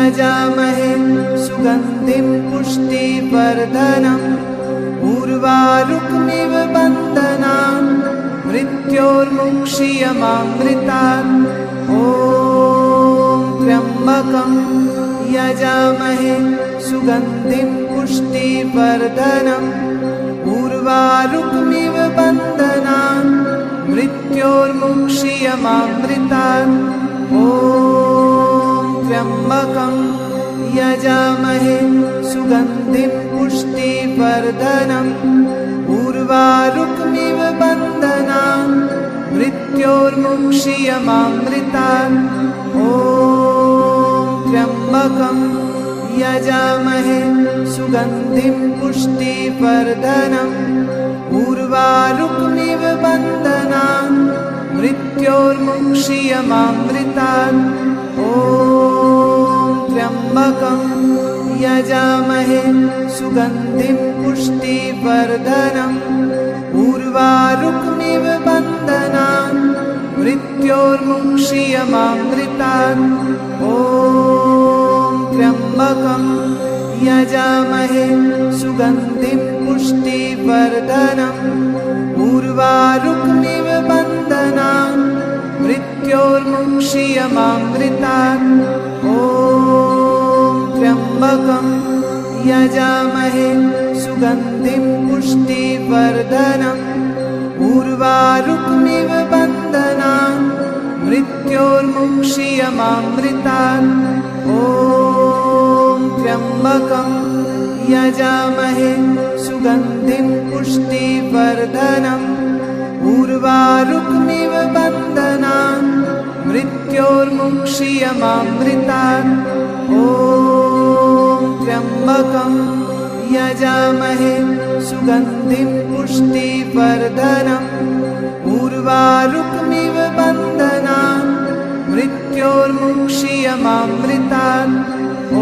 यजामहे सुगन्धिं पुष्टिवर्धनम् उर्वारुकमिव बन्धनान् मृत्योर्मुक्षीयमामृतात्। ॐ त्र्यम्बकं यजामहे सुगन्धिं पुष्टिवर्धनम् उर्वारुकमिव बन्धनान् मृत्योर्मुक्षीयमामृतात्। ॐ त्र्यम्बकं यजामहे सुगन्धिं पुष्टिवर्धनम् उर्वारुकमिव बन्धनान् मृत्योर्मुक्षीयमामृतात्। ॐ त्र्यम्बकं यजामहे सुगन्धिं पुष्टिवर्धनम् उर्वारुकमिव बन्धनान् मृत्योर्मुक्षीयमामृतात्। ॐ त्र्यम्बकं यजामहे सुगन्धिं पुष्टिवर्धनम् उर्वारुकमिव बन्धनान् मृत्योर्मुक्षीयमामृतात्। ॐ त्र्यम्बकं यजामहे सुगन्धिं पुष्टिवर्धनम् उर्वारुकमिव बन्धनान् मृत्योर्मुक्षीयमामृतात्। ॐ त्र्यम्बकं यजामहे सुगन्धिं पुष्टिवर्धनम् उर्वारुकमिव बन्धनान् मृत्योर्मुक्षीयमामृतात्। ॐ त्र्यम्बकं यजामहे सुगन्धिं पुष्टिवर्धनम् उर्वारुकमिव बन्धनान् मृत्योर्मुक्षीयमामृतात्। ॐ त्र्यम्बकं यजामहे सुगन्धिं पुष्टिवर्धनम् उर्वारुकमिव बन्धनान् मृत्योर्मुक्षीयमामृतात्।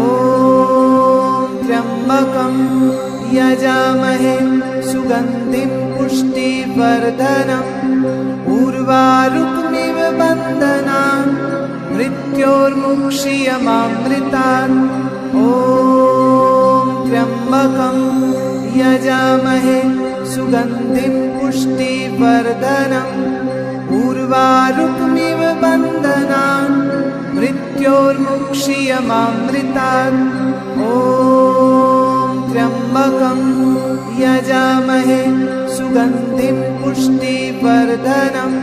ॐ त्र्यम्बकं यजामहे सुगन्धिं पुष्टिवर्धनम् उर्वारुकमिव बन्धनान् मृत्योर्मुक्षीयमामृतात्। ॐ त्र्यम्बकं यजामहे सुगन्धिं पुष्टिवर्धनम् उर्वारुकमिव बन्धनान् मृत्योर्मुक्षीयमामृतात्। ॐ त्र्यम्बकं यजामहे सुगन्धिं पुष्टिवर्धनम्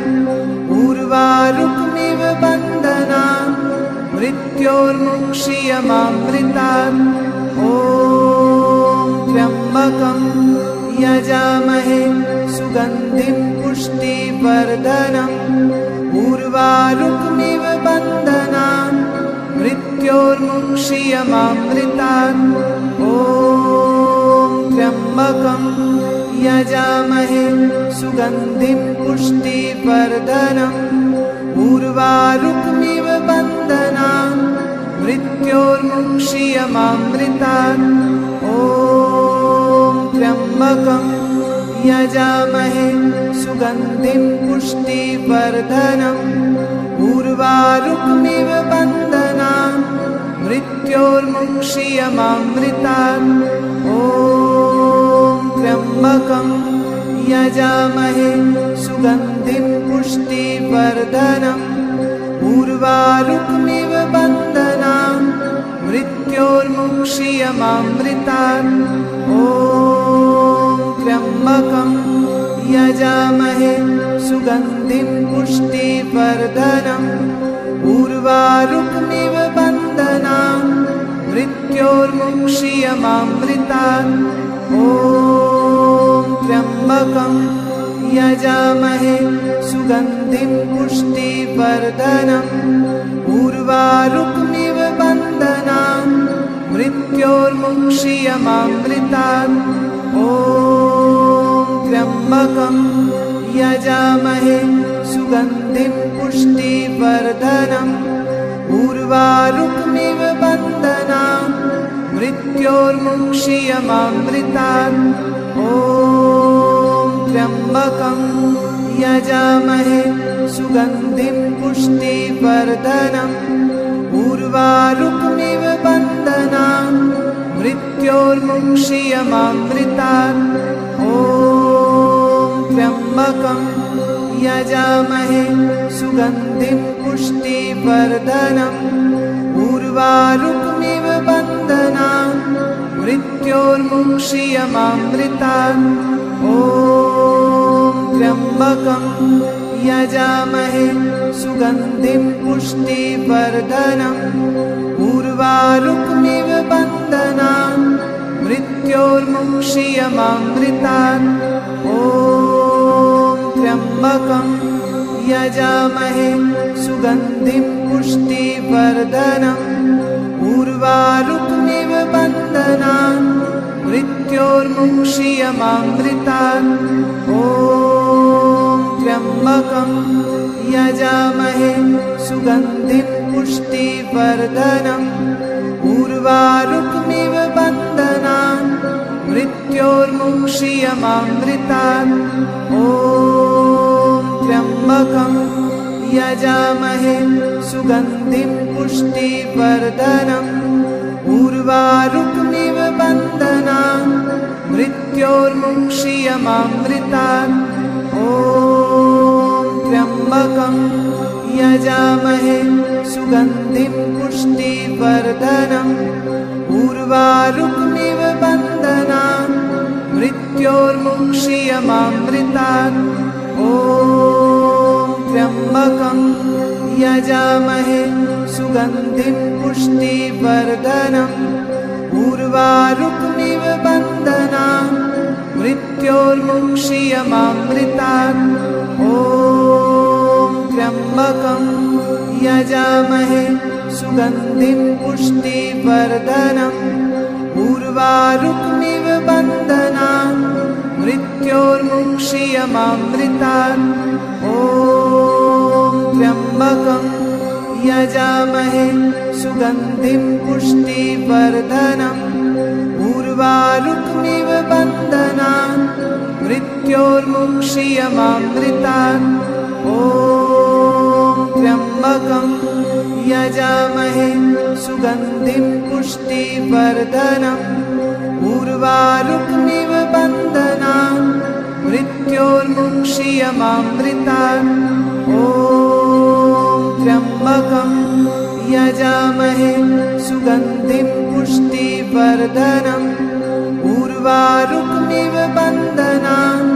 उर्वारुकमिव बन्धनान् मृत्योर्मुक्षीयमामृतात्। ॐ त्र्यम्बकं यजामहे सुगन्धिं पुष्टिवर्धनम् उर्वारुकमिव बन्धनान् मृत्योर्मुक्षीयमामृतात्। ॐ त्र्यम्बकं यजामहे सुगन्धिं पुष्टिवर्धनम् उर्वारुकमिव बन्धनान् मृत्योर्मुक्षीयमामृतात्। ॐ त्र्यम्बकं यजामहे सुगन्धिं पुष्टिवर्धनम् उर्वारुकमिव बन्धनान् मृत्योर्मुक्षीयमामृतात्। ॐ त्र्यम्बकं यजामहे सुगन्धिं पुष्टिवर्धनम् उर्वारुकमिव बन्धनान् मृत्योर्मुक्षीयमामृतात्। ॐ त्र्यम्बकं यजामहे सुगन्धिं पुष्टिवर्धनम् उर्वारुकमिव बन्धनान् मृत्योर्मुक्षीयमामृतात्। ॐ त्र्यम्बकं यजामहे सुगन्धिं पुष्टिवर्धनम् उर्वारुकमिव बन्धनान् मृत्योर्मुक्षीयमामृतात्। ॐ त्र्यम्बकं यजामहे सुगन्धिं पुष्टिवर्धनम् उर्वारुकमिव बन्धनान् मृत्योर्मुक्षीयमामृतात्। ॐ त्र्यम्बकं यजामहे सुगन्धिं पुष्टिवर्धनम् उर्वारुकमिव बन्धनान् मृत्योर्मुक्षीयमामृतात्। ॐ त्र्यम्बकं यजामहे सुगन्धिं पुष्टिवर्धनम्। उर्वारुकमिव बन्धनान् मृत्योर्मुक्षीयमामृतात्। ॐ त्र्यम्बकं यजामहे सुगन्धिं पुष्टिवर्धनम्। उर्वारुकमिव बन्धनान् मृत्योर्मुक्षीयमामृतात्। ॐ त्र्यम्बकं यजामहे सुगन्धिं पुष्टिवर्धनम्। उर्वारुकमिव बन्धनान् मृत्योर्मुक्षीयमामृतात्। ॐ त्र्यम्बकं यजामहे सुगन्धिं पुष्टिवर्धनम्। उर्वारुकमिव बन्धनान् मृत्योर्मुक्षीयमामृतात्। ॐ त्र्यम्बकं यजामहे सुगन्धिं पुष्टिवर्धनम्। उर्वारुकमिव बन्धनान् मृत्योर्मुक्षीयमामृतात्। ॐ त्र्यम्बकं यजामहे सुगन्धिं पुष्टिवर्धनम्। उर्वारुकमिव बन्धनान् मृत्योर्मुक्षीयमामृतात्। ॐ त्र्यम्बकं यजामहे सुगन्धिं पुष्टिवर्धनम्। उर्वारुकमिव बन्धनान् मृत्योर्मुक्षीयमामृतात्। ॐ त्र्यम्बकं यजामहे सुगन्धिं पुष्टिवर्धनम्। उर्वारुकमिव बन्धनान् मृत्योर्मुक्षीयमामृतात्। ॐ त्र्यम्बकं यजामहे सुगन्धिं पुष्टिवर्धनम्। उर्वारुकमिव बन्धनान् मृत्योर्मुक्षीयमामृतात्। ॐ त्र्यम्बकं यजामहे सुगन्धिं पुष्टिवर्धनम्। उर्वारुकमिव बन्धनान् मृत्योर्मुक्षीयमामृतात्। ॐ त्र्यम्बकं यजामहे सुगन्धिं पुष्टिवर्धनम्। उर्वारुकमिव बन्धनान्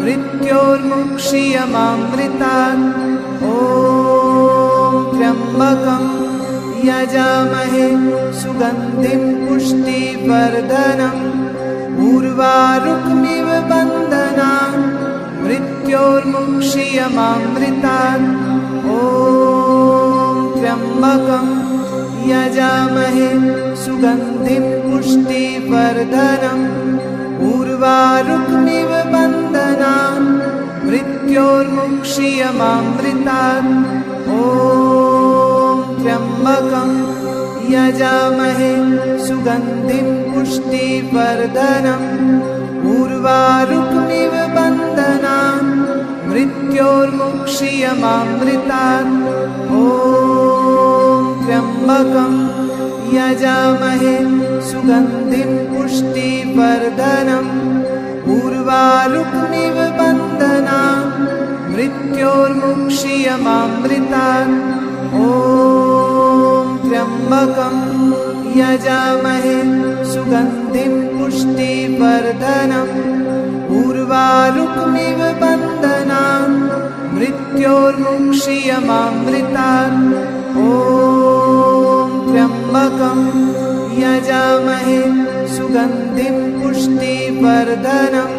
मृत्योर्मुक्षीयमामृतात्। ॐ त्र्यम्बकं यजामहे सुगन्धिं पुष्टिवर्धनम्। उर्वारुकमिव बन्धनान् मृत्योर्मुक्षीयमामृतात्। ॐ त्र्यम्बकं यजामहे सुगन्धिं पुष्टिवर्धनम्। उर्वारुकमिव बन्धनान् मृत्योर्मुक्षीयमामृतात्। ॐ त्र्यम्बकं यजामहे सुगन्धिं पुष्टिवर्धनम्। उर्वारुकमिव बन्धनान् मृत्योर्मुक्षीयमामृतात्। ॐ त्र्यम्बकं यजामहे सुगन्धिं पुष्टिवर्धनम्। उर्वारुकमिव बन्धनान् मृत्योर्मुक्षीयमामृतात्। ॐ त्र्यम्बकं यजामहे सुगन्धिं पुष्टिवर्धनम्। उर्वारुकमिव बन्धनान् मृत्योर्मुक्षीयमामृतात्। ॐ त्र्यम्बकं यजामहे सुगन्धिं पुष्टिवर्धनम्।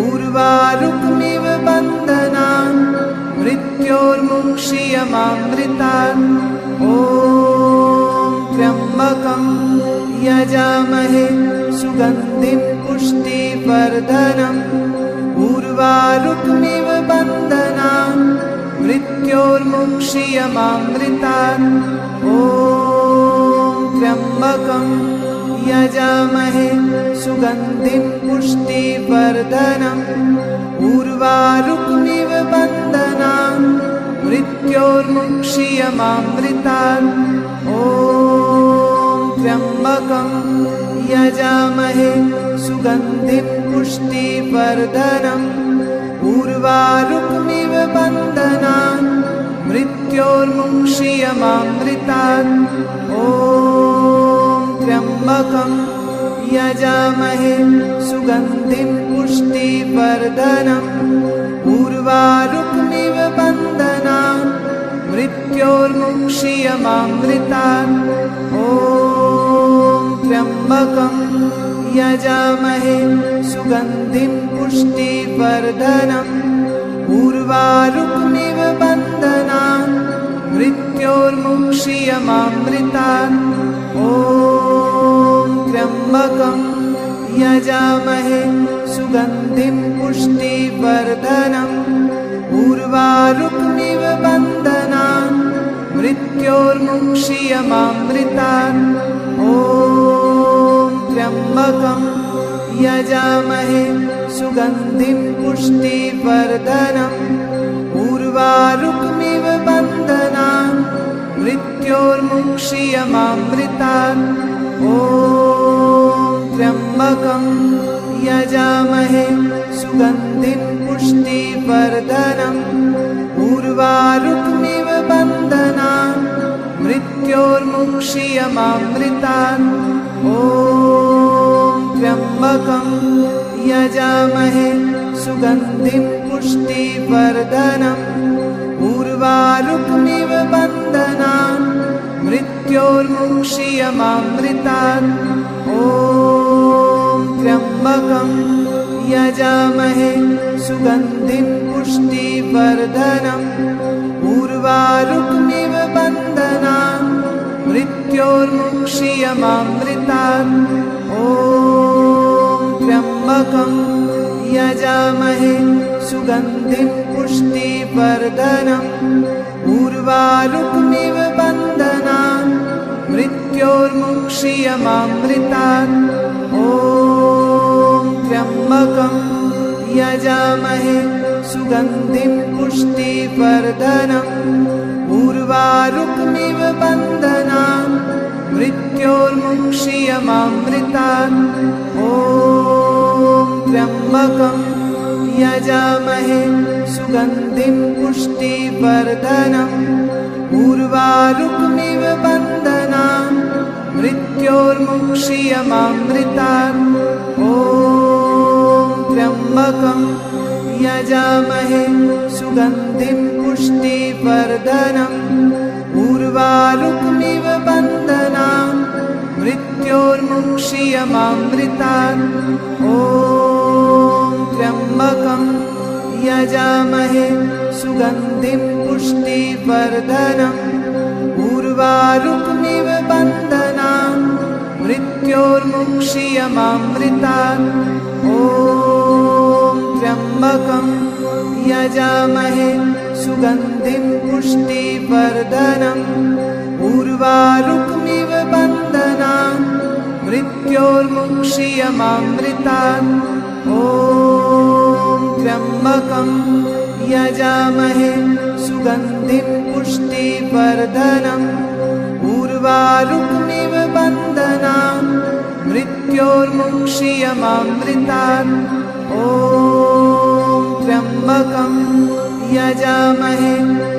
उर्वारुकमिव बन्धनान् मृत्योर्मुक्षीयमामृतात्। ॐ त्र्यम्बकं यजामहे सुगन्धिं पुष्टिवर्धनम्। उर्वारुकमिव बन्धनान् मृत्योर्मुक्षीयमामृतात्। ॐ त्र्यम्बकं यजामहे सुगन्धिं पुष्टिवर्धनम्। उर्वारुकमिव बन्धनान् मृत्योर्मुक्षीयमामृतात्। ॐ त्र्यम्बकं यजामहे सुगन्धिं पुष्टिवर्धनम् उर्वारुकमिव बन्धनान् मृत्योर्मुक्षीयमामृतात् ॐ त्र्यम्बकं यजामहे सुगन्धिं पुष्टिवर्धनम् उर्वारुकमिव बन्धनान् मृत्योर्मुक्षीयमामृतात् ॐ त्र्यम्बकं यजामहे सुगन्धिं पुष्टिवर्धनम् उर्वारुकमिव बन्धनान् मृत्योर्मुक्षीयमामृतात् ॐ त्र्यम्बकं यजामहे सुगन्धिं पुष्टिवर्धनम् उर्वारुकमिव बन्धनान् मृत्योर्मुक्षीयमामृतात् ॐ त्र्यम्बकं यजामहे सुगन्धिं पुष्टिवर्धनम् उर्वारुकमिव बन्धनान् मृत्योर्मुक्षीयमामृतात् ॐ त्र्यम्बकं यजामहे सुगन्धिं पुष्टिवर्धनम् उर्वारुकमिव बन्धनान् मृत्योर्मुक्षीयमामृतात् ॐ त्र्यम्बकं यजामहे सुगन्धिं पुष्टिवर्धनम् उर्वारुकमिव बन्धनान् मृत्योर्मुक्षीयमामृतात् ॐ त्र्यम्बकं यजामहे सुगन्धिं पुष्टिवर्धनम् उर्वारुकमिव बन्धनान् मृत्योर्मुक्षीयमामृतात् ॐ त्र्यम्बकं यजामहे सुगन्धिं पुष्टिवर्धनम् उर्वारुकमिव बन्धनान् मृत्योर्मुक्षीयमामृतात् ॐ त्र्यम्बकं यजामहे सुगन्धिं पुष्टिवर्धनम् उर्वारुकमिव बन्धनान् मृत्योर्मुक्षीयमामृतात् ॐ त्र्यम्बकं यजामहे सुगन्धिं पुष्टिवर्धनम् उर्वारुकमिव बन्धनान् मृत्योर्मुक्षीयमामृतात् ॐ त्र्यम्बकं यजामहे सुगन्धिं पुष्टिवर्धनम् उर्वारुकमिव बन्धनान् मृत्योर्मुक्षीयमामृतात् ॐ त्र्यम्बकं यजामहे सुगन्धिं पुष्टिवर्धनम् उर्वारुकमिव बन्धनान् मृत्योर्मुक्षीयमामृतात् ॐ त्र्यम्बकं यजामहे सुगन्धिं पुष्टिवर्धनम् उर्वारुकमिव बन्धनान् मृत्योर्मुक्षीयमामृतात् ॐ त्र्यम्बकं यजामहे सुगन्धिं पुष्टिवर्धनम् उर्वारुकमिव बन्धनान् मृत्योर्मुक्षीयमामृतात् ॐ त्र्यम्बकं यजामहे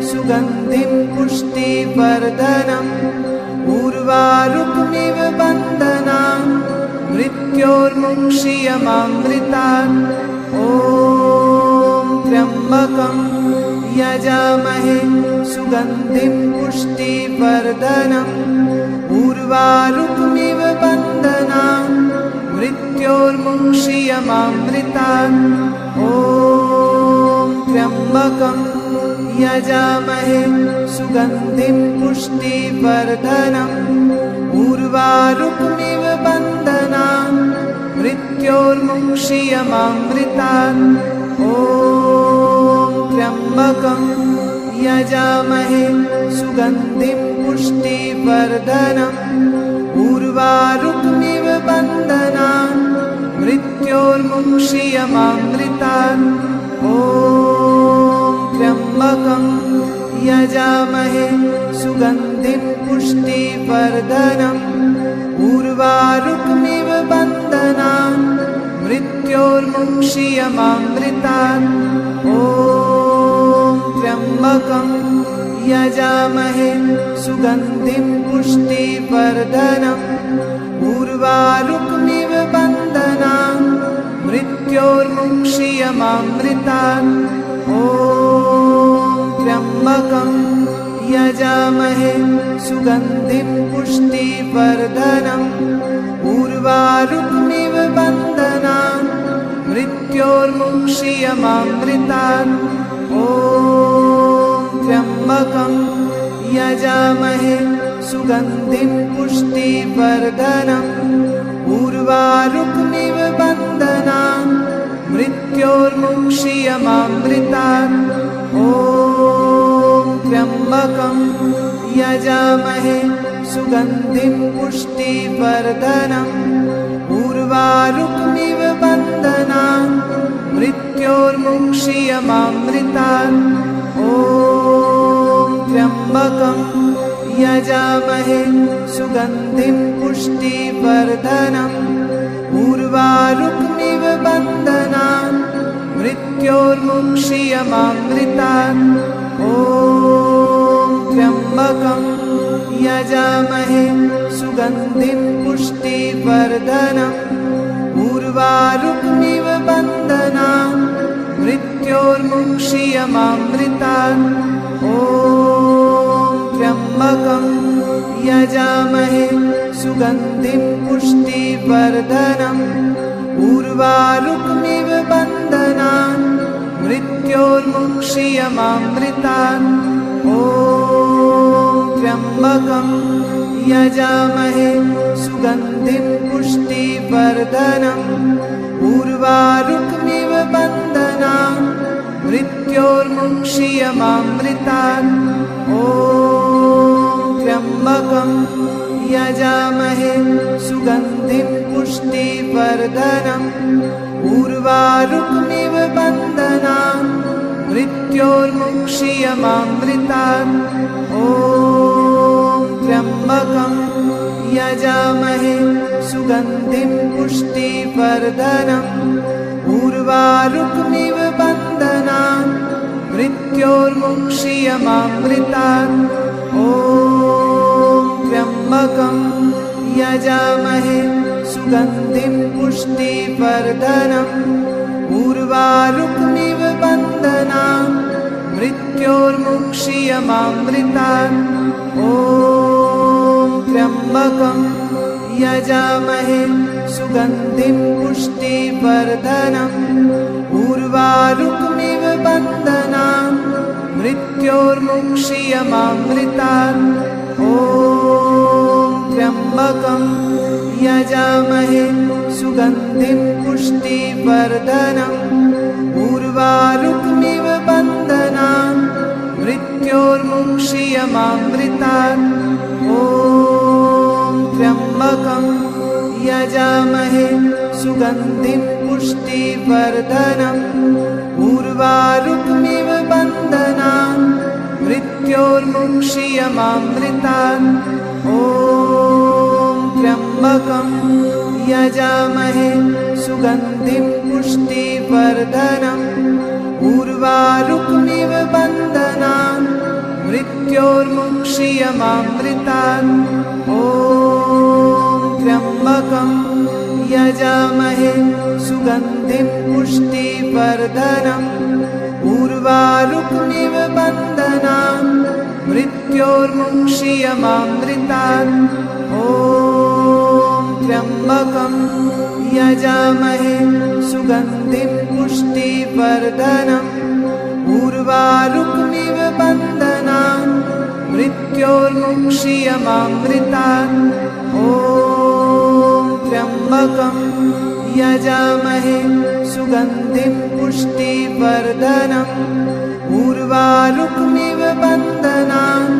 सुगन्धिं पुष्टिवर्धनम् उर्वारुकमिव बन्धनान् मृत्योर्मुक्षीयमामृतात् ॐ त्र्यम्बकं यजामहे सुगन्धिं पुष्टिवर्धनम् उर्वारुकमिव बन्धनान् मृत्योर्मुक्षीयमामृतात् ॐ त्र्यम्बकं यजामहे सुगन्धिं पुष्टिवर्धनम् उर्वारुकमिव बन्धनान् मृत्योर्मुक्षीयमामृतात् ॐ त्र्यम्बकं यजामहे सुगन्धिं पुष्टिवर्धनम् उर्वारुकमिव बन्धनान् मृत्योर्मुक्षीयमामृतात् ॐ त्र्यम्बकं यजामहे सुगन्धिं पुष्टिवर्धनम् उर्वारुकमिव बन्धनान् मृत्योर्मुक्षीयमामृतात्। ॐ त्र्यम्बकं यजामहे सुगन्धिं पुष्टिवर्धनम्। उर्वारुकमिव बन्धनान् मृत्योर्मुक्षीयमामृतात्। ॐ त्र्यम्बकं यजामहे सुगन्धिं पुष्टिवर्धनम्। उर्वारुकमिव बन्धनान् मृत्योर्मुक्षीयमामृतात्। ॐ त्र्यम्बकं यजामहे सुगन्धिं पुष्टिवर्धनम्। उर्वारुकमिव बन्धनान् मृत्योर्मुक्षीयमामृतात्। ॐ त्र्यम्बकं यजामहे सुगन्धिं पुष्टिवर्धनम्। उर्वारुकमिव बन्धनान् मृत्योर्मुक्षीयमामृतात्। ॐ त्र्यम्बकं यजामहे सुगन्धिं पुष्टिवर्धनम्। उर्वारुकमिव बन्धनान् मृत्योर्मुक्षीयमामृतात्। ॐ त्र्यम्बकं यजामहे सुगन्धिं पुष्टिवर्धनम्। उर्वारुकमिव बन्धनान् मृत्योर्मुक्षीयमामृतात्। ॐ त्र्यम्बकं यजामहे सुगन्धिं पुष्टिवर्धनम्। उर्वारुकमिव बन्धनान् मृत्योर्मुक्षीयमामृतात्। ॐ त्र्यम्बकं यजामहे सुगन्धिं पुष्टिवर्धनम्। उर्वारुकमिव बन्धनान् मृत्योर्मुक्षीयमामृतात्। ॐ त्र्यम्बकं यजामहे सुगन्धिं पुष्टिवर्धनम्। उर्वारुकमिव बन्धनान् मृत्योर्मुक्षीयमामृतात्। ॐ त्र्यम्बकं यजामहे सुगन्धिं पुष्टिवर्धनम्। उर्वारुकमिव बन्धनान् मृत्योर्मुक्षीयमामृतात्। ॐ त्र्यम्बकं यजामहे सुगन्धिं पुष्टिवर्धनम्। उर्वारुकमिव बन्धनान् मृत्योर्मुक्षीयमामृतात्। ॐ त्र्यम्बकं यजामहे सुगन्धिं पुष्टिवर्धनम्। उर्वारुकमिव बन्धनान् मृत्योर्मुक्षीयमामृतात्। ॐ त्र्यम्बकं यजामहे सुगन्धिं पुष्टिवर्धनम्। उर्वारुकमिव बन्धनान् मृत्योर्मुक्षीयमामृतात्। ॐ त्र्यम्बकं यजामहे सुगन्धिं पुष्टिवर्धनम्। उर्वारुकमिव बन्धनान् मृत्योर्मुक्षीयमामृतात्। ॐ त्र्यम्बकं यजामहे सुगन्धिं पुष्टिवर्धनम्। उर्वारुकमिव बन्धनान् मृत्योर्मुक्षीयमामृतात्। ॐ त्र्यम्बकं यजामहे सुगन्धिं पुष्टिवर्धनम्। उर्वारुकमिव बन्धनान् मृत्योर्मुक्षीयमामृतात्। ॐ त्र्यम्बकं यजामहे सुगन्धिं पुष्टिवर्धनम्। उर्वारुकमिव बन्धनान् मृत्योर्मुक्षीयमामृतात्। ॐ त्र्यम्बकं यजामहे सुगन्धिं पुष्टिवर्धनम्। उर्वारुकमिव बन्धनान्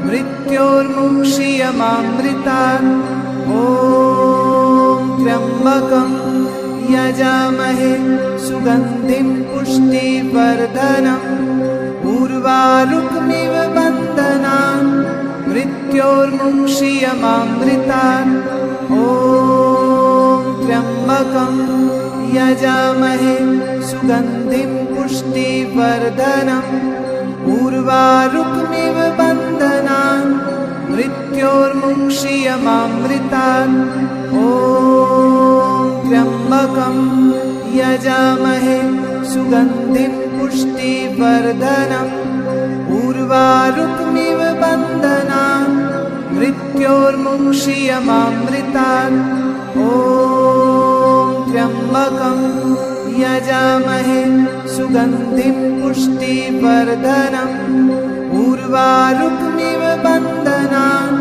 मृत्योर्मुक्षीयमामृतात्। ॐ त्र्यम्बकं यजामहे सुगन्धिं पुष्टिवर्धनम्। उर्वारुकमिव बन्धनान् मृत्योर्मुक्षीयमामृतात्। ॐ त्र्यम्बकं त्र्यम्बकं यजामहे सुगन्धिं पुष्टिवर्धनम् उर्वारुकमिव बन्धनान् मृत्योर्मुक्षीयमामृतात् ॐ त्र्यम्बकं यजामहे सुगन्धिं पुष्टिवर्धनम् उर्वारुकमिव बन्धनान् मृत्योर्मुक्षीयमामृतात् ॐ त्र्यम्बकं यजामहे सुगन्धिं पुष्टिवर्धनम् उर्वारुकमिव बन्धनान्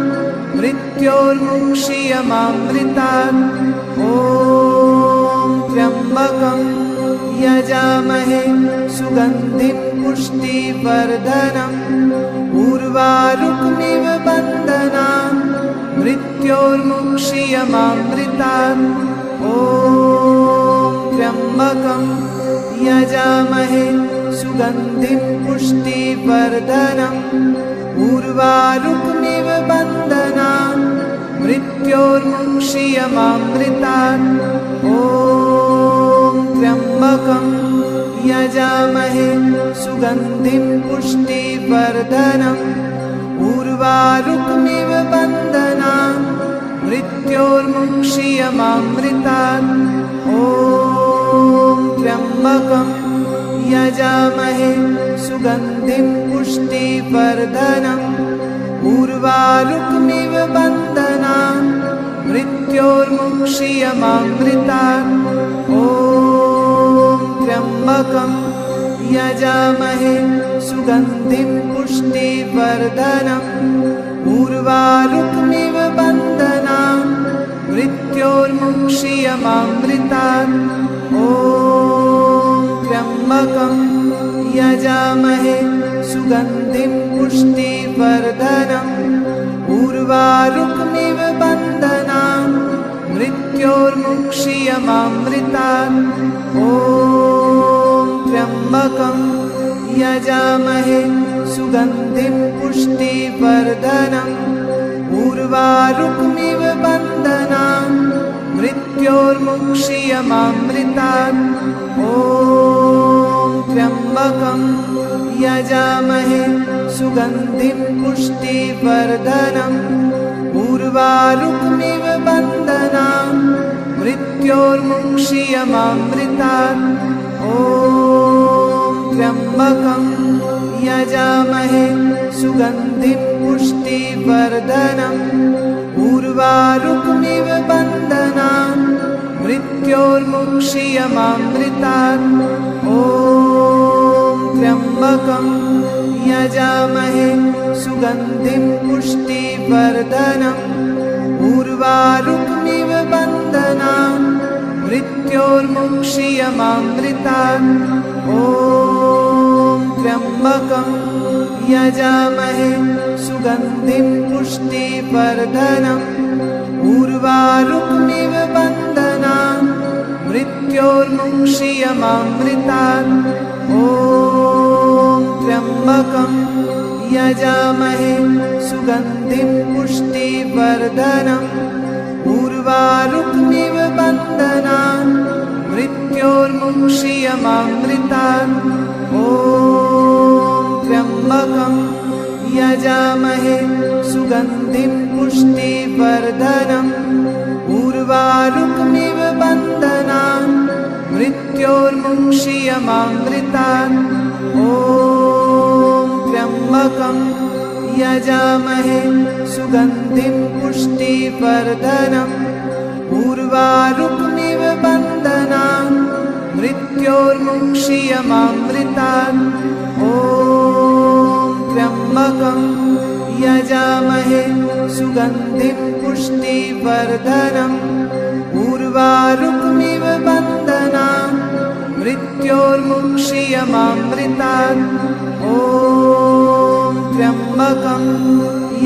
मृत्योर्मुक्षीयमामृतात् ॐ त्र्यम्बकं यजामहे सुगन्धिं पुष्टिवर्धनम् उर्वारुकमिव बन्धनान् मृत्योर्मुक्षीयमामृतात् ॐ त्र्यम्बकं यजामहे सुगन्धिं पुष्टिवर्धनम् उर्वारुकमिव बन्धनान् मृत्योर्मुक्षीयमामृतात् ॐ त्र्यम्बकं यजामहे सुगन्धिं पुष्टिवर्धनम् उर्वारुकमिव बन्धनान् मृत्योर्मुक्षीयमामृतात् ॐ त्र्यम्बकं यजामहे सुगन्धिं पुष्टिवर्धनम् उर्वारुकमिव बन्धनान् मृत्योर्मुक्षीयमामृतात् ॐ त्र्यम्बकं यजामहे सुगन्धिं पुष्टिवर्धनम् उर्वारुकमिव बन्धनान् मृत्योर्मुक्षीयमामृतात् ॐ त्र्यम्बकं यजामहे सुगन्धिं पुष्टिवर्धनम् उर्वारुकमिव बन्धनान् मृत्योर्मुक्षीयमामृतात् ॐ त्र्यम्बकं यजामहे सुगन्धिं पुष्टिवर्धनम् उर्वारुकमिव बन्धनान् मृत्योर्मुक्षीयमामृतात् ॐ त्र्यम्बकं यजामहे सुगन्धिं पुष्टिवर्धनम् उर्वारुकमिव बन्धनान् मृत्योर्मुक्षीयमामृतात् ॐ त्र्यम्बकं यजामहे सुगन्धिं पुष्टिवर्धनम् उर्वारुकमिव बन्धनान् मृत्योर्मुक्षीयमामृतात् ॐ त्र्यम्बकं यजामहे सुगन्धिं पुष्टिवर्धनम् उर्वारुकमिव बन्धनान् मृत्योर्मुक्षीयमामृतात् ॐ त्र्यम्बकं यजामहे सुगन्धिं पुष्टिवर्धनम् उर्वारुकमिव बन्धनान् मृत्योर्मुक्षीयमामृतात् ॐ त्र्यम्बकं यजामहे सुगन्धिं पुष्टिवर्धनम् उर्वारुकमिव बन्धनान् मृत्योर्मुक्षीयमामृतात् ॐ त्र्यम्बकं यजामहे सुगन्धिं पुष्टिवर्धनम् उर्वारुकमिव बन्धनान् मृत्योर्मुक्षीयमामृतात् ॐ त्र्यम्बकं यजामहे सुगन्धिं पुष्टिवर्धनम् उर्वारुकमिव बन्धनान् मृत्योर्मुक्षीयमामृतात् ॐ त्र्यम्बकं यजामहे सुगन्धिं पुष्टिवर्धनम् उर्वारुकमिव बन्धनान् मृत्योर्मुक्षीयमामृतात् ॐ त्र्यम्बकं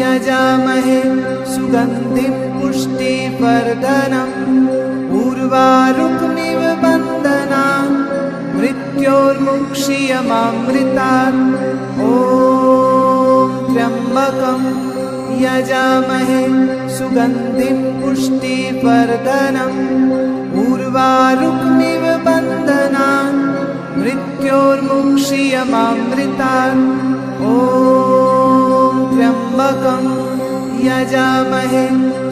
यजामहे सुगन्धिं पुष्टिवर्धनम् उर्वारुकमिव बन्धनान् मृत्योर्मुक्षीयमामृतात् ॐ त्र्यम्बकं यजामहे सुगन्धिं पुष्टिवर्धनम् उर्वारुकमिव बन्धनान् मृत्योर्मुक्षीयमामृतात्। ॐ त्र्यम्बकं यजामहे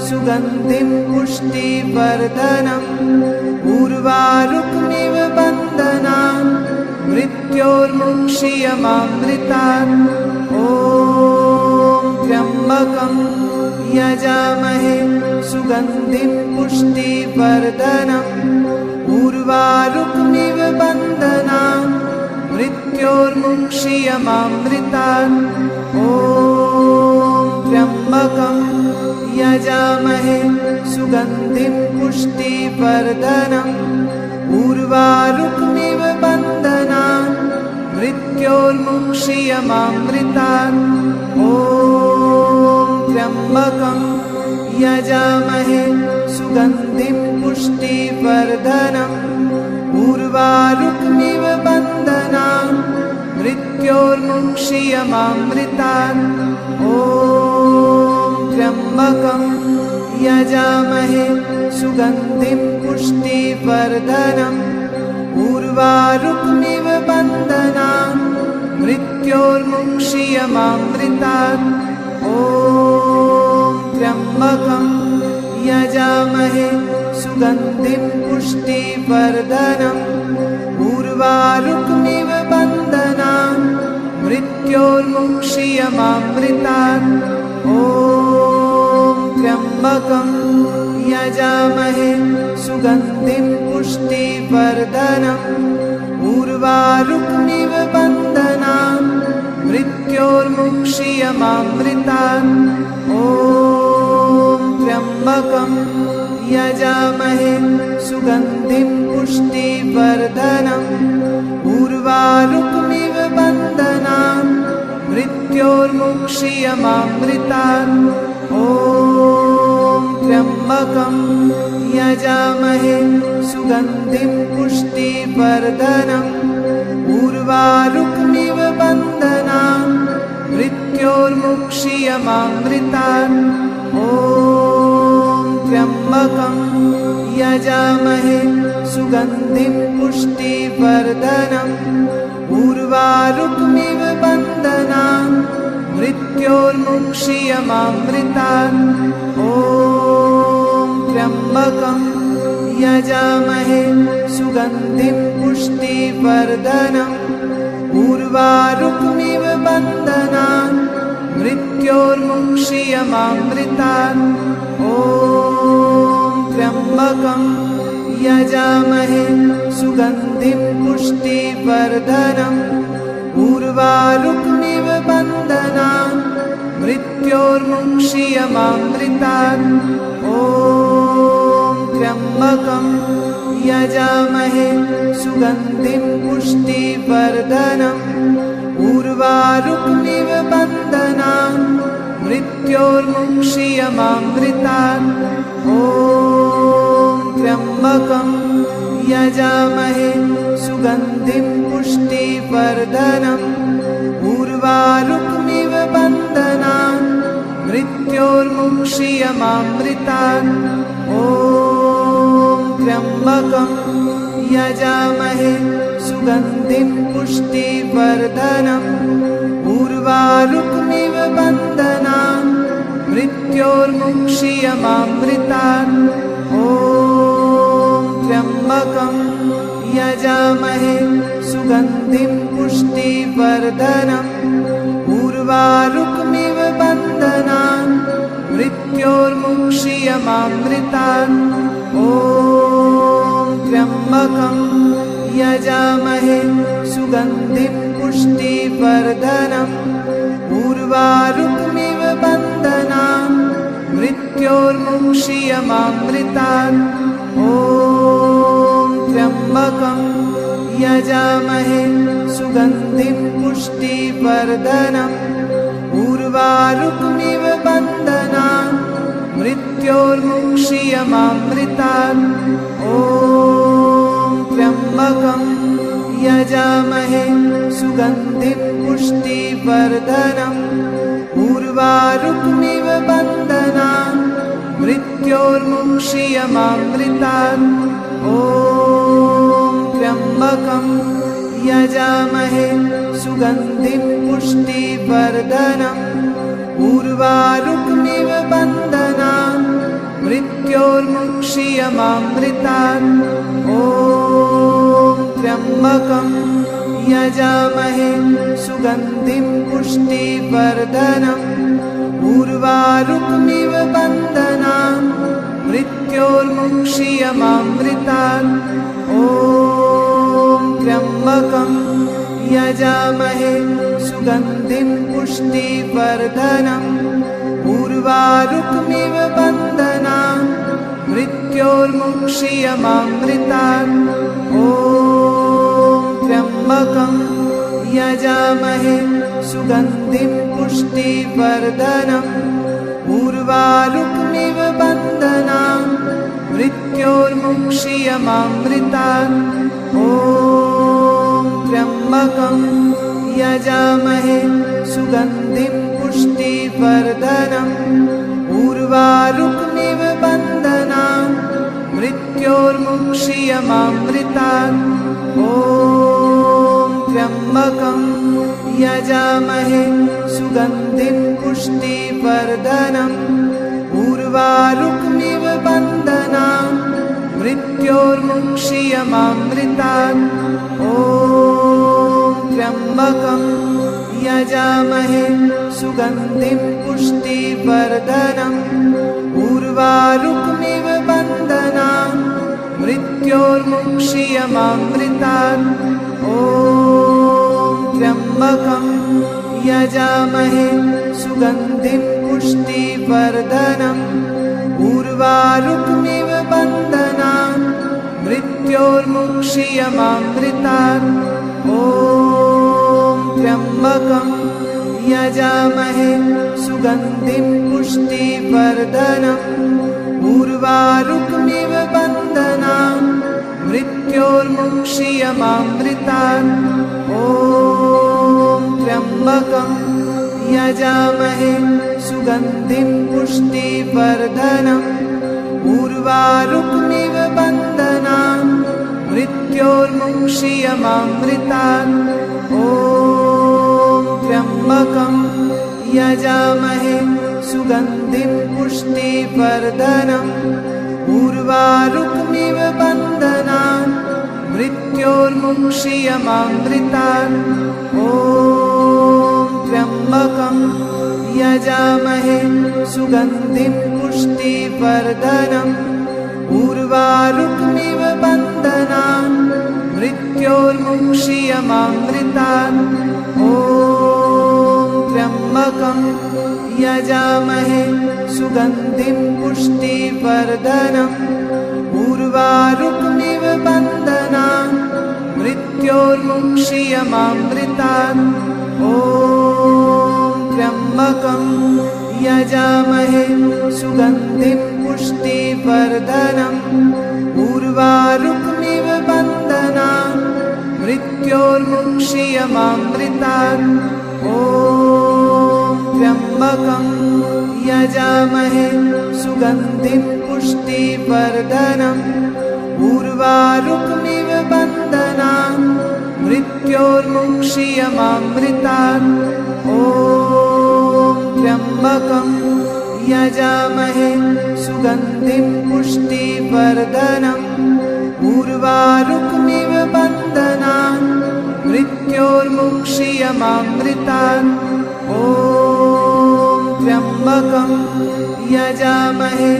सुगन्धिं पुष्टिवर्धनम्। उर्वारुकमिव बन्धनान् मृत्योर्मुक्षीयमामृतात्। ॐ त्र्यम्बकं यजामहे सुगन्धिं पुष्टिवर्धनम्। उर्वारुकमिव बन्धनान् मृत्योर्मुक्षीयमामृतात्। ॐ त्र्यम्बकं यजामहे सुगन्धिं पुष्टिवर्धनम्। उर्वारुकमिव बन्धनान् मृत्योर्मुक्षीयमामृतात्। ॐ त्र्यम्बकं यजामहे सुगन्धिं पुष्टिवर्धनम्। उर्वारुकमिव बन्धनान् मृत्योर्मुक्षीयमामृतात्। ॐ त्र्यम्बकं यजामहे सुगन्धिं पुष्टिवर्धनम्। उर्वारुकमिव बन्धनान् मृत्योर्मुक्षीयमामृतात्। ॐ त्र्यम्बकं यजामहे सुगन्धिं पुष्टिवर्धनम्। उर्वारुकमिव बन्धनान् मृत्योर्मुक्षीयमामृतात्। ॐ त्र्यम्बकं यजामहे सुगन्धिं पुष्टिवर्धनम्। उर्वारुकमिव बन्धनान् मृत्योर्मुक्षीयमामृतात्। ॐ त्र्यम्बकं यजामहे सुगन्धिं पुष्टिवर्धनम्। उर्वारुकमिव बन्धनान् मृत्योर्मुक्षीयमामृतात्। ॐ त्र्यम्बकं यजामहे सुगन्धिं पुष्टिवर्धनम्। उर्वारुकमिव बन्धनान् मृत्योर्मुक्षीयमामृतात्। ॐ त्र्यम्बकं यजामहे सुगन्धिं पुष्टिवर्धनम्। उर्वारुकमिव बन्धनान् मृत्योर्मुक्षीयमामृतात्। ॐ त्र्यम्बकं यजामहे सुगन्धिं पुष्टिवर्धनम्। उर्वारुकमिव बन्धनान् मृत्योर्मुक्षीयमामृतात्। ॐ त्र्यम्बकं यजामहे सुगन्धिं पुष्टिवर्धनम्। उर्वारुकमिव बन्धनान् मृत्योर्मुक्षीयमामृतात्। ॐ त्र्यम्बकं यजामहे सुगन्धिं पुष्टिवर्धनम्। उर्वारुकमिव बन्धनान् मृत्योर्मुक्षीयमामृतात्। ॐ त्र्यम्बकं यजामहे सुगन्धिं पुष्टिवर्धनम्। उर्वारुकमिव बन्धनान् मृत्योर्मुक्षीयमामृतात्। ॐ त्र्यम्बकं यजामहे सुगन्धिं पुष्टिवर्धनम्। उर्वारुकमिव बन्धनान् मृत्योर्मुक्षीयमामृतात्। ॐ त्र्यम्बकं यजामहे सुगन्धिं पुष्टिवर्धनम्। उर्वारुकमिव बन्धनान् मृत्योर्मुक्षीयमामृतात्। ॐ त्र्यम्बकं यजामहे सुगन्धिं पुष्टिवर्धनम्। उर्वारुकमिव बन्धनान् मृत्योर्मुक्षीयमामृतात्। ॐ त्र्यम्बकं यजामहे सुगन्धिं पुष्टिवर्धनम्। उर्वारुकमिव बन्धनान् मृत्योर्मुक्षीयमामृतात्। ॐ त्र्यम्बकं यजामहे सुगन्धिं पुष्टिवर्धनम्। उर्वारुकमिव बन्धनान् मृत्योर्मुक्षीयमामृतात्। ॐ त्र्यम्बकं यजामहे सुगन्धिं पुष्टिवर्धनम् उर्वारुकमिव बन्धनान् मृत्योर्मुक्षीयमामृतात् ॐ त्र्यम्बकं यजामहे सुगन्धिं पुष्टिवर्धनम् उर्वारुकमिव बन्धनान् मृत्योर्मुक्षीयमामृतात् ॐ त्र्यम्बकं यजामहे सुगन्धिं पुष्टिवर्धनम् उर्वारुकमिव बन्धनान् मृत्योर्मुक्षीयमामृतात् ॐ त्र्यम्बकं यजामहे सुगन्धिं पुष्टिवर्धनम् उर्वारुकमिव बन्धनान् मृत्योर्मुक्षीयमामृतात् ॐ त्र्यम्बकं यजामहे सुगन्धिं पुष्टिवर्धनम् उर्वारुकमिव बन्धनान् मृत्योर्मुक्षीयमामृतात् ॐ त्र्यम्बकं यजामहे सुगन्धिं पुष्टिवर्धनम् उर्वारुकमिव बन्धनान् मृत्योर्मुक्षीयमामृतात् ॐ त्र्यम्बकं यजामहे सुगन्धिं पुष्टिवर्धनम् उर्वारुकमिव बन्धनान् मृत्योर्मुक्षीयमामृतात् ॐ त्र्यम्बकं यजामहे सुगन्धिं पुष्टिवर्धनम् उर्वारुकमिव बन्धनान् मृत्योर्मुक्षीयमामृतात् ॐ त्र्यम्बकं यजामहे सुगन्धिं पुष्टिवर्धनम् उर्वारुकमिव बन्धनान् मृत्योर्मुक्षीयमामृतात् ॐ त्र्यम्बकं यजामहे सुगन्धिं पुष्टिवर्धनम् उर्वारुकमिव बन्धनान् मृत्योर्मुक्षीयमामृतात् ॐ त्र्यम्बकं यजामहे सुगन्धिं पुष्टिवर्धनम् उर्वारुकमिव बन्धनान् मृत्योर्मुक्षीयमामृतात् ॐ त्र्यम्बकं यजामहे सुगन्धिं पुष्टिवर्धनम् उर्वारुकमिव बन्धनान् मृत्योर्मुक्षीयमामृतात् ॐ त्र्यम्बकं यजामहे सुगन्धिं पुष्टिवर्धनम् उर्वारुकमिव बन्धनान् मृत्योर्मुक्षीयमामृतात् ॐ त्र्यम्बकं यजामहे सुगन्धिं पुष्टिवर्धनम् उर्वारुकमिव बन्धनान् मृत्योर्मुक्षीयमामृतात् ॐ त्र्यम्बकं यजामहे सुगन्धिं पुष्टिवर्धनम् उर्वारुकमिव बन्धनान् मृत्योर्मुक्षीयमामृतात् ॐ त्र्यम्बकं यजामहे सुगन्धिं पुष्टिवर्धनम् उर्वारुकमिव बन्धनान् मृत्योर्मुक्षीयमामृतात् ॐ त्र्यम्बकं यजामहे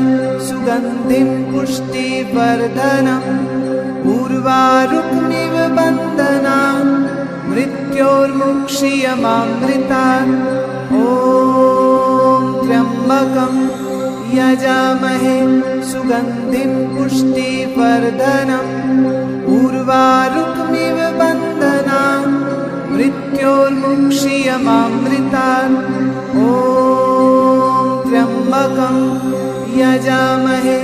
सुगन्धिं पुष्टिवर्धनम् उर्वारुकमिव बन्धनान् मृत्योर्मुक्षीयमामृतात् ॐ त्र्यम्बकं यजामहे सुगन्धिं पुष्टिवर्धनम् उर्वारुकमिव बन्धनान् मृत्योर्मुक्षीयमामृतात् ॐ त्र्यम्बकं यजामहे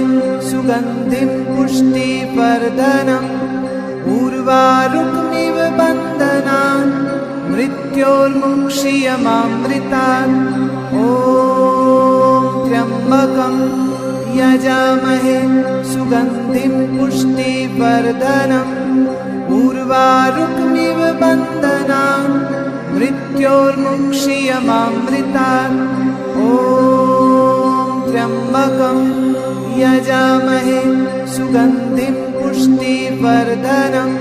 सुगन्धिं पुष्टिवर्धनम् उर्वारुकमिव बन्धनान् मृत्योर्मुक्षीयमामृतात् ॐ त्र्यम्बकं यजामहे सुगन्धिं पुष्टिवर्धनम् उर्वारुकमिव बन्धनान् मृत्योर्मुक्षीयमामृतात् ॐ त्र्यम्बकं यजामहे सुगन्धिं पुष्टिवर्धनम्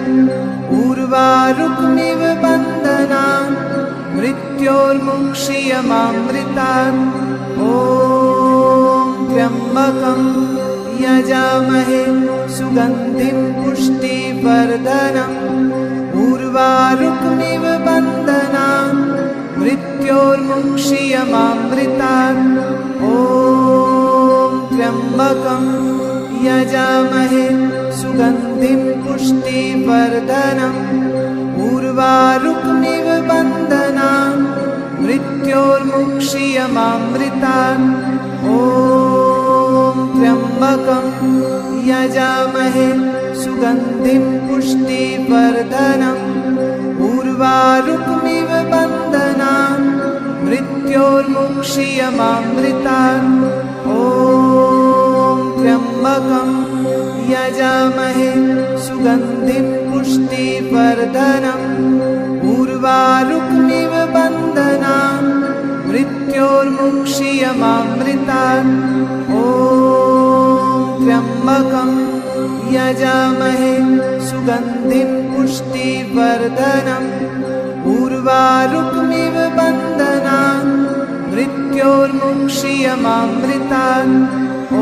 उर्वारुकमिव बन्धनान् मृत्योर्मुक्षीयमामृतात् ॐ त्र्यम्बकं यजामहे सुगन्धिं पुष्टिवर्धनम् उर्वारुकमिव बन्धनान् मृत्योर्मुक्षीयमामृतात् ॐ त्र्यम्बकं यजामहे सुगन्धिं पुष्टिवर्धनम् उर्वारुकमिव बन्धनान् मृत्योर्मुक्षीयमामृतात् ॐ त्र्यम्बकं यजामहे सुगन्धिं पुष्टिवर्धनम् उर्वारुकमिव बन्धनान् मृत्योर्मुक्षीयमामृतात् ॐ त्र्यम्बकं यजामहे सुगन्धिं पुष्टिवर्धनम् उर्वारुकमिव बन्धनान् मृत्योर्मुक्षीयमामृतात् ॐ त्र्यम्बकं यजामहे सुगन्धिं पुष्टिवर्धनम् उर्वारुकमिव बन्धनान् मृत्योर्मुक्षीयमामृतात् ॐ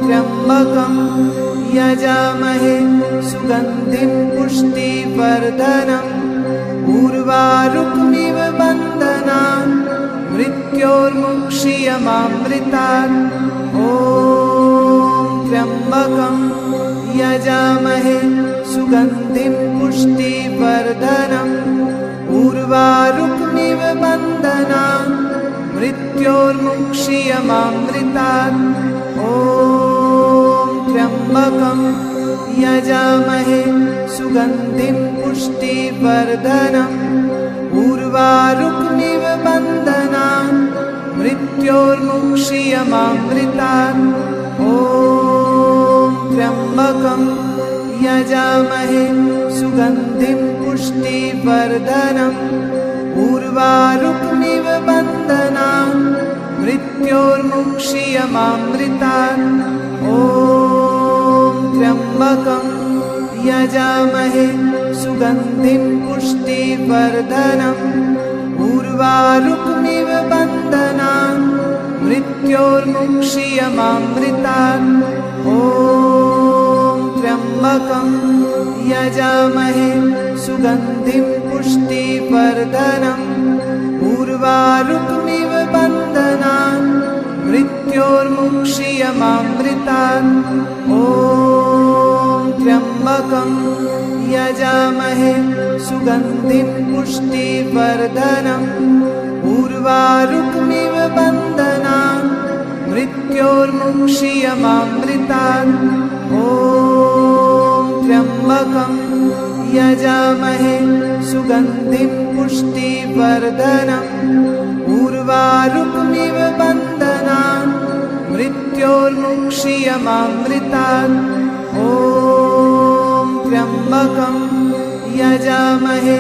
त्र्यम्बकं यजामहे सुगन्धिं पुष्टिवर्धनम् उर्वारुकमिव बन्धनान् मृत्योर्मुक्षीयमामृतात् ॐ त्र्यम्बकं यजामहे सुगन्धिं पुष्टिवर्धनम् उर्वारुकमिव बन्धनान् मृत्योर्मुक्षीयमामृतात् ॐ त्र्यम्बकं यजामहे सुगन्धिं पुष्टिवर्धनम् उर्वारुकमिव बन्धनान् मृत्योर्मुक्षीयमामृतात् ॐ त्र्यम्बकं यजामहे सुगन्धिं पुष्टिवर्धनम् उर्वारुकमिव बन्धनान् मृत्योर्मुक्षीयमामृतात् ॐ त्र्यम्बकं यजामहे सुगन्धिं पुष्टिवर्धनम् उर्वारुकमिव बन्धनान् मृत्योर्मुक्षीयमामृतात् ॐ त्र्यम्बकं यजामहे सुगन्धिं पुष्टिवर्धनम् उर्वारुकमिव बन्धनान् मृत्योर्मुक्षीयमामृतात् ॐ त्र्यम्बकं यजामहे सुगन्धिं पुष्टिवर्धनम् उर्वारुकमिव बन्धनान् मृत्योर्मुक्षीयमामृतात् ॐ त्र्यम्बकं यजामहे सुगन्धिं पुष्टिवर्धनम् उर्वारुकमिव बन्धनान् मृत्योर्मुक्षीयमामृतात् ॐ त्र्यम्बकं यजामहे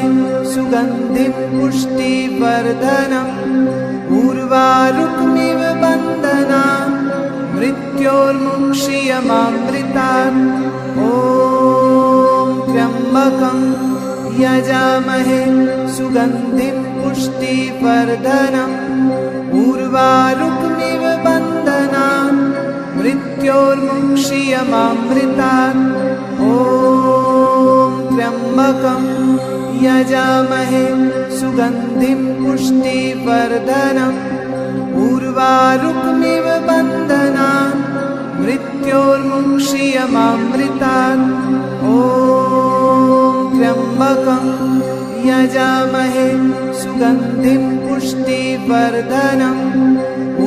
सुगन्धिं पुष्टिवर्धनम् उर्वारुकमिव बन्धनान् मृत्योर्मुक्षीयमामृतात् ॐ त्र्यम्बकं यजामहे सुगन्धिं पुष्टिवर्धनम् उर्वारुकमिव बन्धनान् मृत्योर्मुक्षीयमामृतात् ॐ त्र्यम्बकं यजामहे सुगन्धिं पुष्टिवर्धनम् उर्वारुकमिव बन्धनान् मृत्योर्मुक्षीयमामृतात् ॐ त्र्यम्बकं यजामहे सुगन्धिं पुष्टिवर्धनम्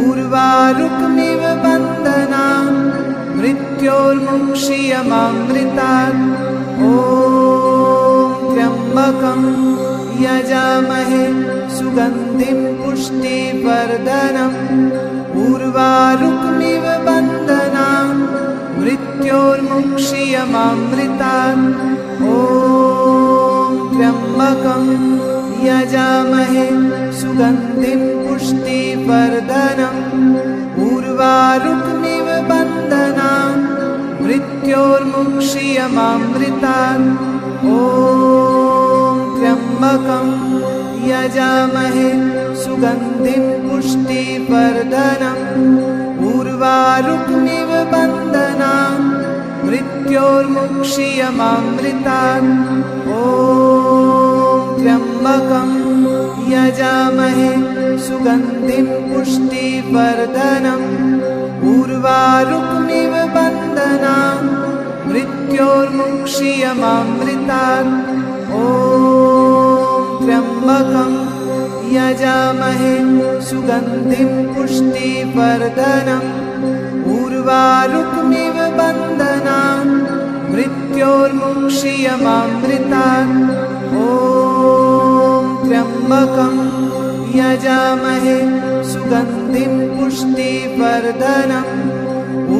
उर्वारुकमिव बन्धनान् मृत्योर्मुक्षीयमामृतात् ॐ त्र्यम्बकं यजामहे सुगन्धिं पुष्टिवर्धनम् उर्वारुकमिव बन्धनान् मृत्योर्मुक्षीयमामृतात् ॐ त्र्यम्बकं यजामहे सुगन्धिं पुष्टिवर्धनम् उर्वारुकमिव बन्धनान् मृत्योर्मुक्षीयमामृतात् ॐ त्र्यम्बकं यजामहे सुगन्धिं पुष्टिवर्धनम् उर्वारुकमिव बन्धनान् मृत्योर्मुक्षीयमामृतात् ॐ त्र्यम्बकं यजामहे सुगन्धिं पुष्टिवर्धनम् उर्वारुकमिव बन्धनान् मृत्योर्मुक्षीयमामृतात् ॐ त्र्यम्बकं यजामहे सुगन्धिं पुष्टिवर्धनम् उर्वारुकमिव बन्धनान् मृत्योर्मुक्षीयमामृतात् ॐ त्र्यम्बकं यजामहे सुगन्धिं पुष्टिवर्धनम्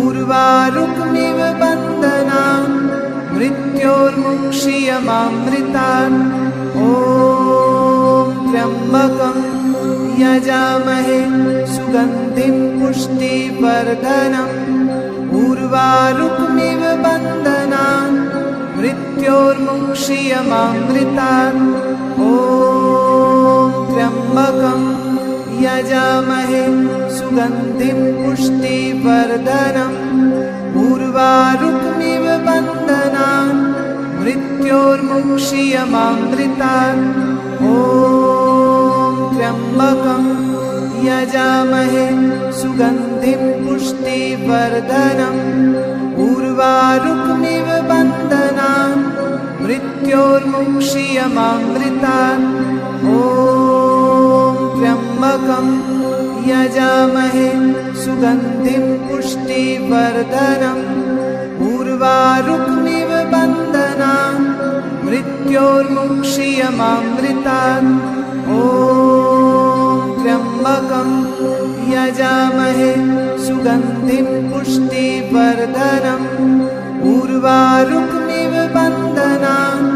उर्वारुकमिव बन्धनान् मृत्योर्मुक्षीयमामृतात् ॐ त्र्यम्बकं यजामहे सुगन्धिं पुष्टिवर्धनम् उर्वारुकमिव बन्धनान् मृत्योर्मुक्षीयमामृतात् ॐ त्र्यम्बकं यजामहे सुगन्धिं पुष्टिवर्धनम् उर्वारुकमिव बन्धनान् मृत्योर्मुक्षीयमामृतात् ॐ त्र्यम्बकं यजामहे सुगन्धिं पुष्टिवर्धनम् उर्वारुकमिव बन्धनान् मृत्योर्मुक्षीयमामृतात् ॐ त्र्यम्बकं यजामहे सुगन्धिं पुष्टिवर्धनम् उर्वारुकमिव बन्धनान् मृत्योर्मुक्षीयमामृतात् ॐ त्र्यम्बकं यजामहे सुगन्धिं पुष्टिवर्धनम् उर्वारुकमिव बन्धनान्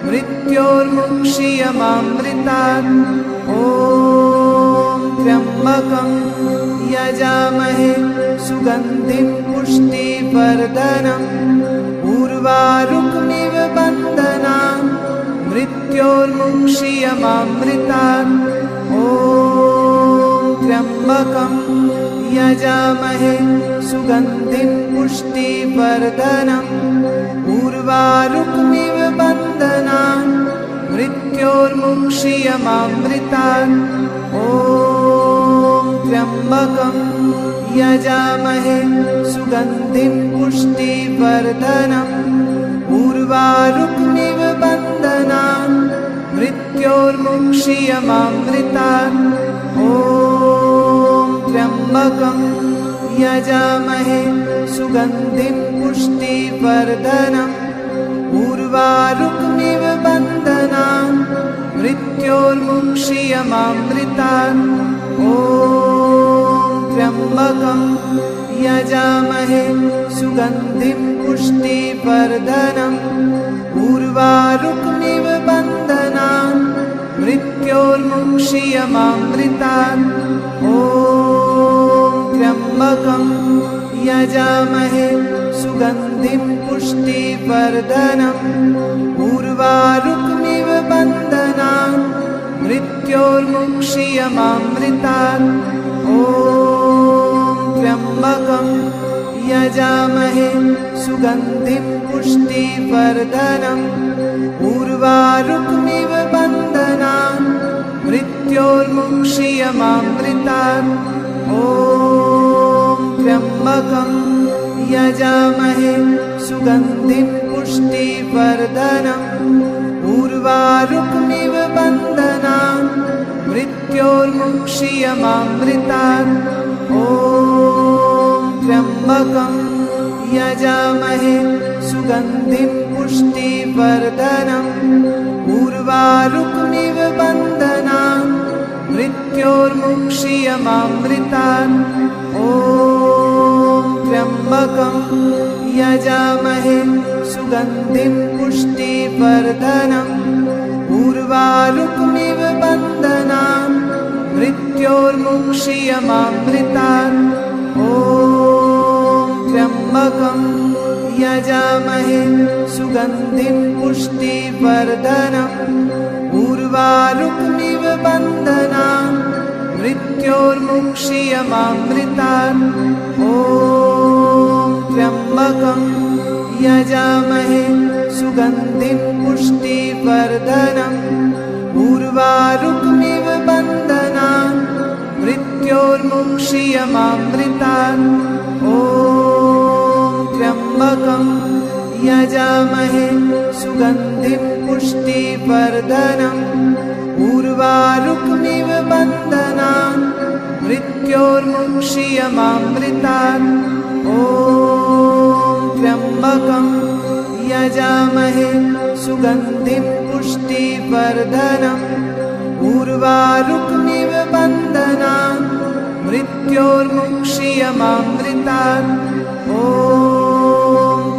मृत्योर्मुक्षीयमामृतात् ॐ त्र्यम्बकं यजामहे सुगन्धिं पुष्टिवर्धनम् उर्वारुकमिव बन्धनान् मृत्योर्मुक्षीयमामृतात् ॐ त्र्यम्बकं यजामहे सुगन्धिं पुष्टिवर्धनम् उर्वारुकमिव बन्धनान् मृत्योर्मुक्षीयमामृतात् ॐ त्र्यम्बकं यजामहे सुगन्धिं पुष्टिवर्धनम् उर्वारुकमिव बन्धनान् मृत्योर्मुक्षीयमामृतात् ॐ त्र्यम्बकं यजामहे सुगन्धिं पुष्टिवर्धनम् उर्वारुकमिव बन्धनान् मृत्योर्मुक्षीयमामृतात् ॐ त्र्यम्बकं यजामहे सुगन्धिं पुष्टिवर्धनम् उर्वारुकमिव बन्धनान् मृत्योर्मुक्षीयमामृतात् ॐ त्र्यम्बकं यजामहे सुगन्धिं पुष्टिवर्धनम् उर्वारुकमिव बन्धनान् मृत्योर्मुक्षीयमामृतात् ॐ त्र्यम्बकं यजामहे सुगन्धिं पुष्टिवर्धनम् उर्वारुकमिव बन्धनान् मृत्योर्मुक्षीयमामृतात् ॐ त्र्यम्बकं यजामहे सुगन्धिं पुष्टिवर्धनम् उर्वारुकमिव बन्धनान् मृत्योर्मुक्षीयमामृतात् ॐ त्र्यम्बकं यजामहे सुगन्धिं पुष्टिवर्धनम् उर्वारुकमिव मृत्योर्मुक्षीयमामृतात्। ॐ त्र्यम्बकं यजामहे सुगन्धिं पुष्टिवर्धनम्। उर्वारुकमिव बन्धनान् मृत्योर्मुक्षीयमामृतात्। ॐ त्र्यम्बकं यजामहे सुगन्धिं पुष्टिवर्धनम्। उर्वारुकमिव बन्धनान् मृत्योर्मुक्षीयमामृतात्। ॐ त्र्यम्बकं यजामहे सुगन्धिं पुष्टिवर्धनम्। उर्वारुकमिव बन्धनान् मृत्योर्मुक्षीयमामृतात्। ॐ त्र्यम्बकं यजामहे सुगन्धिं पुष्टिवर्धनम्। उर्वारुकमिव बन्धनान् मृत्योर्मुक्षीयमामृतात्। ॐ त्र्यम्बकं यजामहे सुगन्धिं पुष्टिवर्धनम्। उर्वारुकमिव बन्धनान् मृत्योर्मुक्षीयमामृतात्। ॐ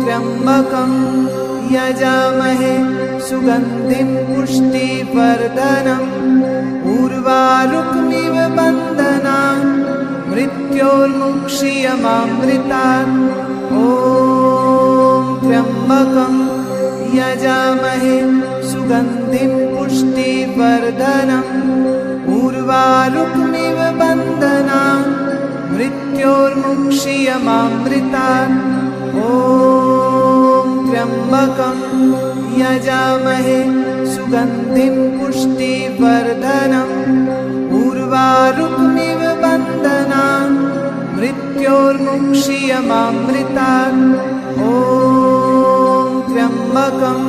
त्र्यम्बकं यजामहे सुगन्धिं पुष्टिवर्धनम्। उर्वारुकमिव बन्धनान् मृत्योर्मुक्षीयमामृतात्। ॐ त्र्यम्बकं यजामहे सुगन्धिं पुष्टिवर्धनम्। उर्वारुकमिव बन्धनान् मृत्योर्मुक्षीयमामृतात्। ॐ त्र्यम्बकं यजामहे सुगन्धिं पुष्टिवर्धनम्। उर्वारुकमिव बन्धनान् मृत्योर्मुक्षीयमामृतात्। ॐ त्र्यम्बकं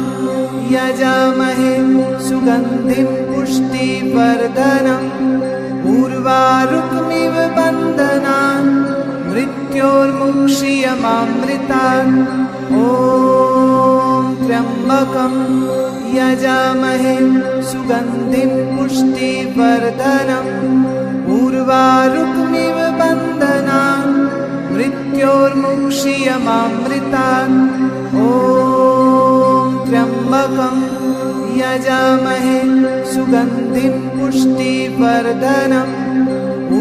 यजामहे सुगन्धिं पुष्टिवर्धनम्। उर्वारुकमिव बन्धनान् मृत्योर्मुक्षीयमामृतात्। ॐ त्र्यम्बकं यजामहे सुगन्धिं पुष्टिवर्धनम्। उर्वारुकमिव बन्धनान् मृत्योर्मुक्षीयमामृतात्। ॐ त्र्यम्बकं यजामहे सुगन्धिं पुष्टिवर्धनम्।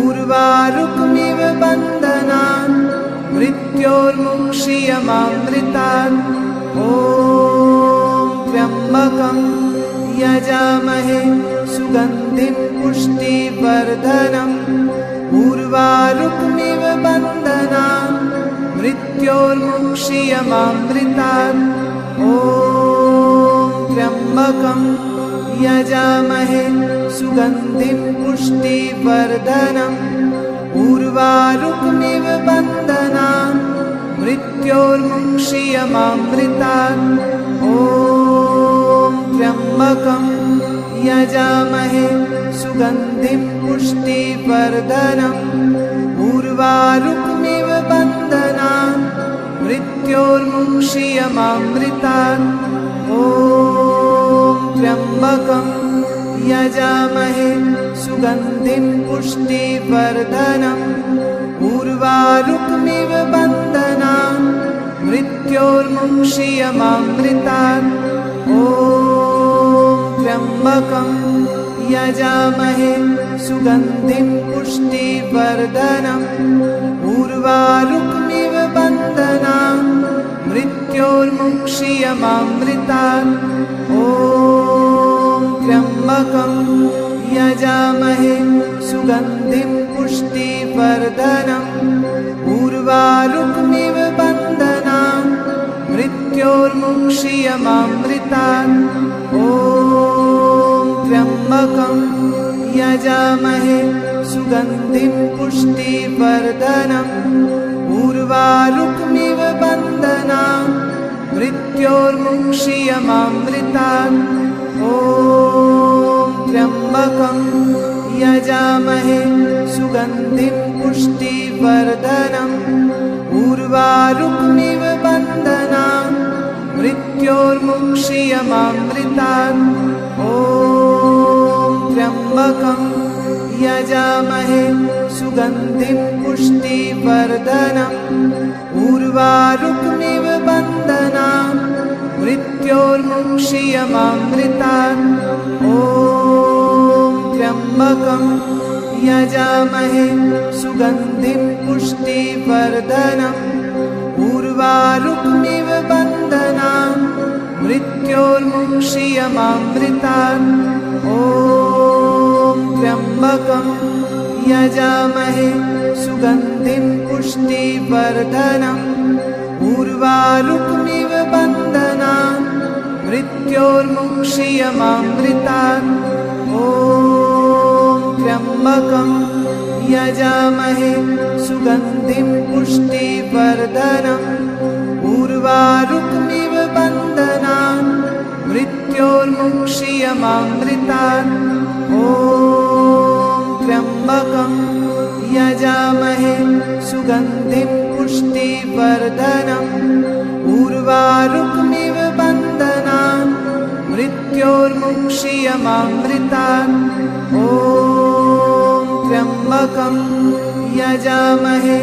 उर्वारुकमिव बन्धनान् मृत्योर्मुक्षीयमामृतात्। ॐ त्र्यम्बकं यजामहे सुगन्धिं पुष्टिवर्धनम्। उर्वारुकमिव बन्धनान् मृत्योर्मुक्षीयमामृतात्। ॐ त्र्यम्बकं यजामहे सुगन्धिं पुष्टिवर्धनम्। उर्वारुकमिव बन्धनान् मृत्योर्मुक्षीयमामृतात्। ॐ त्र्यम्बकं यजामहे सुगन्धिं पुष्टिवर्धनम्। उर्वारुकमिव बन्धनान् मृत्योर्मुक्षीयमामृतात्। ॐ त्र्यम्बकं यजामहे सुगन्धिं पुष्टिवर्धनम्। उर्वारुकमिव बन्धनान् मृत्योर्मुक्षीयमामृतात्। ॐ त्र्यम्बकं यजामहे सुगन्धिं पुष्टिवर्धनम्। उर्वारुकमिव बन्धनान् मृत्योर्मुक्षीयमामृतात्। ॐ त्र्यम्बकं यजामहे सुगन्धिं पुष्टिवर्धनम्। उर्वारुकमिव बन्धनान् मृत्योर्मुक्षीयमामृतात्। ॐ त्र्यम्बकं यजामहे सुगन्धिं पुष्टिवर्धनम्। उर्वारुकमिव बन्धनान् मृत्योर्मुक्षीयमामृतात्। ॐ त्र्यम्बकं यजामहे सुगन्धिं पुष्टिवर्धनम्। उर्वारुकमिव बन्धनान् मृत्योर्मुक्षीयमामृतात्। ॐ त्र्यम्बकं यजामहे सुगन्धिं पुष्टिवर्धनम् उर्वारुकमिव बन्धनान् मृत्योर्मुक्षीयमामृतात् ॐ त्र्यम्बकं यजामहे सुगन्धिं पुष्टिवर्धनम् उर्वारुकमिव बन्धनान् मृत्योर्मुक्षीयमामृतात् ॐ त्र्यम्बकं यजामहे सुगन्धिं पुष्टिवर्धनम् उर्वारुकमिव बन्धनान् मृत्योर्मुक्षीयमामृतात् ॐ त्र्यम्बकं यजामहे सुगन्धिं पुष्टिवर्धनम् उर्वारुकमिव बन्धनान् मृत्योर्मुक्षीयमामृतात् ॐ त्र्यम्बकं यजामहे सुगन्धिं पुष्टिवर्धनम् उर्वारुकमिव बन्धनान् मृत्योर्मुक्षीयमामृतात् ॐ त्र्यम्बकं यजामहे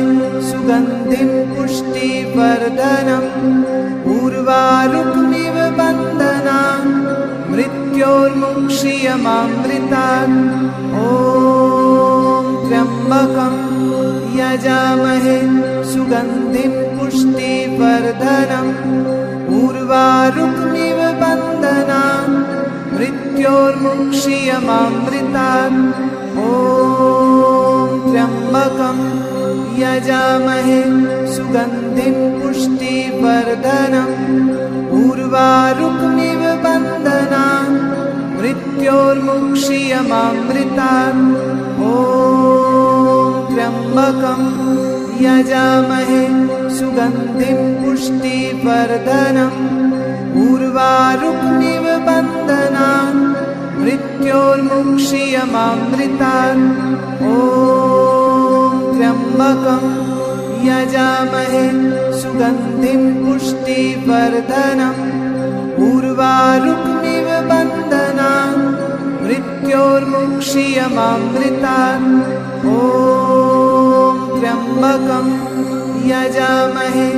सुगन्धिं पुष्टिवर्धनम् उर्वारुकमिव बन्धनान् मृत्योर्मुक्षीयमामृतात् ॐ त्र्यम्बकं यजामहे सुगन्धिं पुष्टिवर्धनम् उर्वारुकमिव बन्धनान् मृत्योर्मुक्षीयमामृतात् ॐ त्र्यम्बकं यजामहे सुगन्धिं पुष्टिवर्धनम् उर्वारुकमिव बन्धनान् मृत्योर्मुक्षीयमामृतात् ॐ त्र्यम्बकं यजामहे सुगन्धिं पुष्टिवर्धनम् उर्वारुकमिव बन्धनान् मृत्योर्मुक्षीयमामृतात् ॐ त्र्यम्बकं यजामहे सुगन्धिं पुष्टिवर्धनम् उर्वारुकमिव बन्धनान् मृत्योर्मुक्षीयमामृतात् ॐ त्र्यम्बकं यजामहे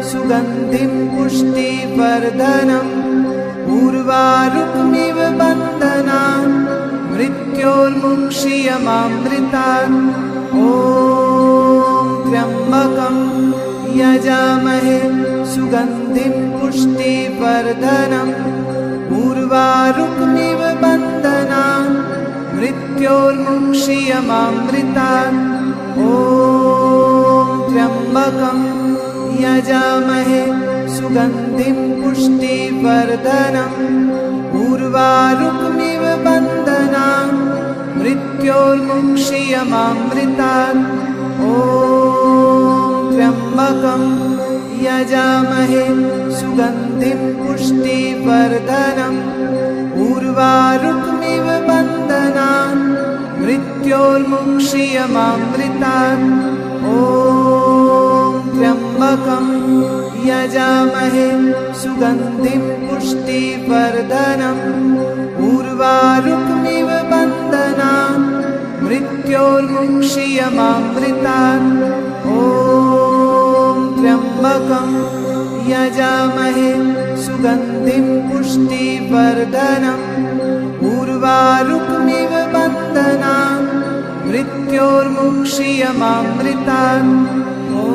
सुगन्धिं पुष्टिवर्धनम् उर्वारुकमिव बन्धनान् मृत्योर्मुक्षीयमामृतात् ॐ त्र्यम्बकं यजामहे सुगन्धिं पुष्टिवर्धनम् उर्वारुकमिव बन्धनान् मृत्योर्मुक्षीयमामृतात् ॐ त्र्यम्बकं यजामहे सुगन्धिं पुष्टिवर्धनम् उर्वारुकमिव बन्धनान् मृत्योर्मुक्षीयमामृतात् ॐ त्र्यम्बकं यजामहे सुगन्धिं पुष्टिवर्धनम् उर्वारुकमिव बन्धनान् मृत्योर्मुक्षीयमामृतात् ॐ त्र्यम्बकं यजामहे सुगन्धिं पुष्टिवर्धनम् उर्वारुकमिव बन्धनान् मृत्योर्मुक्षीयमामृतात् ॐ त्र्यम्बकं यजामहे सुगन्धिं पुष्टिवर्धनम् उर्वारुकमिव बन्धनान् मृत्योर्मुक्षीयमामृतात् ॐ